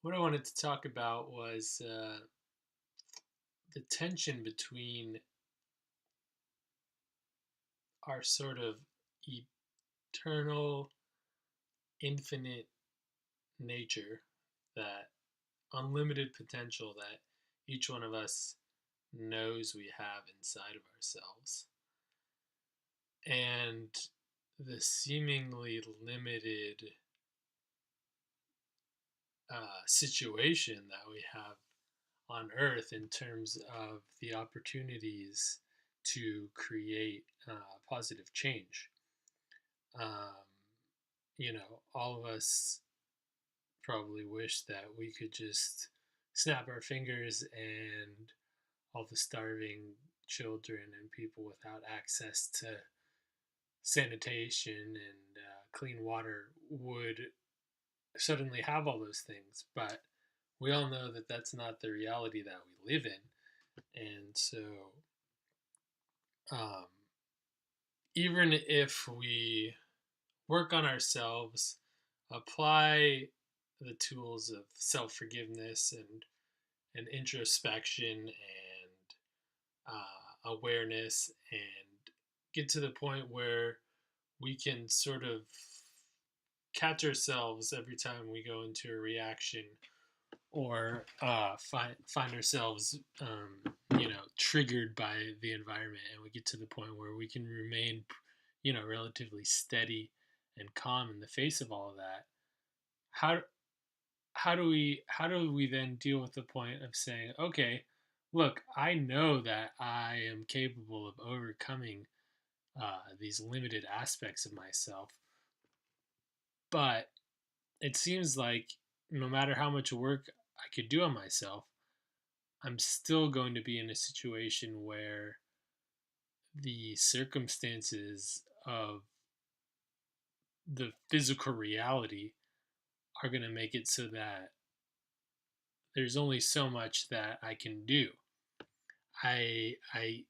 What I wanted to talk about was the tension between our sort of eternal, infinite nature, that unlimited potential that each one of us knows we have inside of ourselves, and the seemingly limited situation that we have on Earth in terms of the opportunities to create positive change. Um, all of us probably wish that we could just snap our fingers and all the starving children and people without access to sanitation and clean water would suddenly have all those things. But we all know that that's not the reality that we live in. And so, um, even if we work on ourselves, apply the tools of self forgiveness and introspection and awareness, and get to the point where we can sort of catch ourselves every time we go into a reaction or find ourselves triggered by the environment, and we get to the point where we can remain relatively steady and calm in the face of all of that. How do we then deal with the point of saying, okay, look, I know that I am capable of overcoming these limited aspects of myself, but it seems like no matter how much work I could do on myself, I'm still going to be in a situation where the circumstances of the physical reality are going to make it so that there's only so much that I can do. I I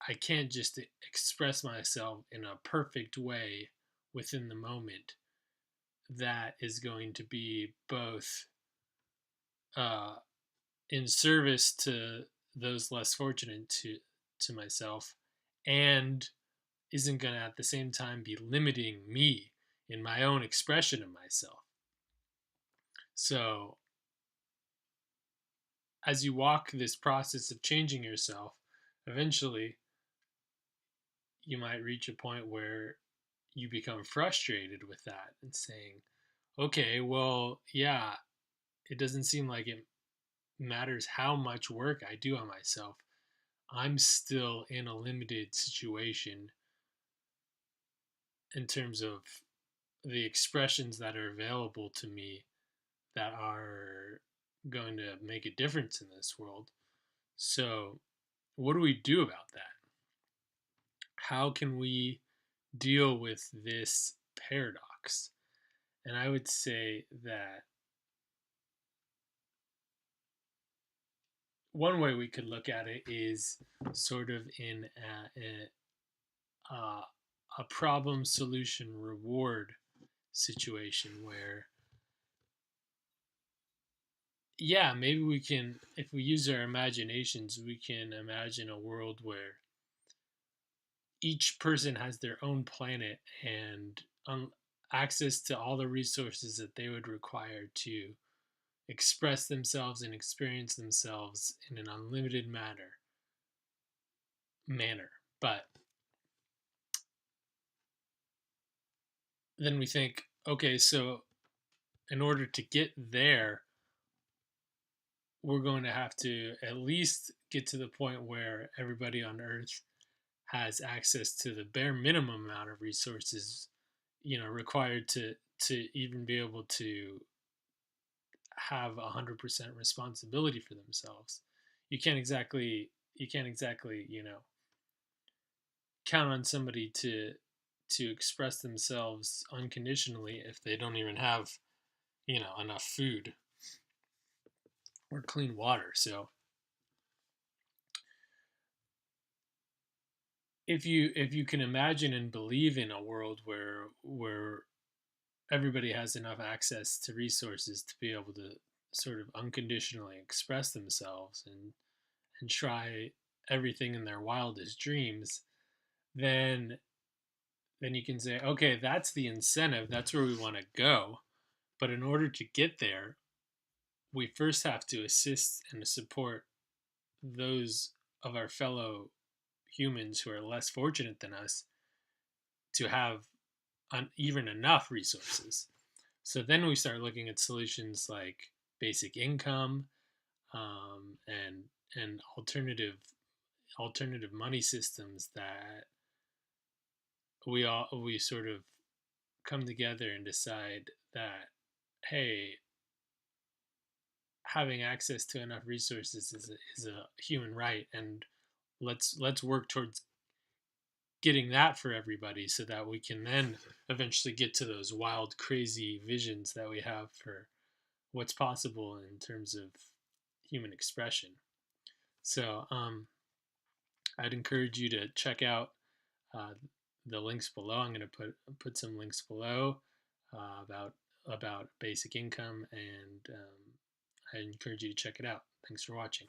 I can't just express myself in a perfect way within the moment that is going to be both uh, in service to those less fortunate to myself, and isn't going to at the same time be limiting me in my own expression of myself. So as you walk this process of changing yourself, eventually you might reach a point where you become frustrated with that and saying, okay, well, yeah, it doesn't seem like it matters how much work I do on myself. I'm still in a limited situation in terms of the expressions that are available to me that are going to make a difference in this world. So, what do we do about that? How can we deal with this paradox? And I would say that one way we could look at it is sort of in a problem solution reward situation where, yeah, maybe we can, if we use our imaginations, we can imagine a world where each person has their own planet and access to all the resources that they would require to express themselves and experience themselves in an unlimited manner. But then we think, okay, so in order to get there, we're going to have to at least get to the point where everybody on Earth has access to the bare minimum amount of resources, required to even be able to have 100% responsibility for themselves. You can't exactly count on somebody to express themselves unconditionally if they don't even have enough food or clean water. So if you can imagine and believe in a world where everybody has enough access to resources to be able to sort of unconditionally express themselves and try everything in their wildest dreams, then you can say, okay, that's the incentive, that's where we want to go. But in order to get there, we first have to assist and support those of our fellow humans who are less fortunate than us to have even enough resources. So then we start looking at solutions like basic income, and alternative money systems that we sort of come together and decide that, hey, having access to enough resources is a human right, and let's work towards getting that for everybody so that we can then eventually get to those wild crazy visions that we have for what's possible in terms of human expression. So I'd encourage you to check out uh, the links below. I'm going to put some links below about basic income, and I encourage you to check it out. Thanks for watching.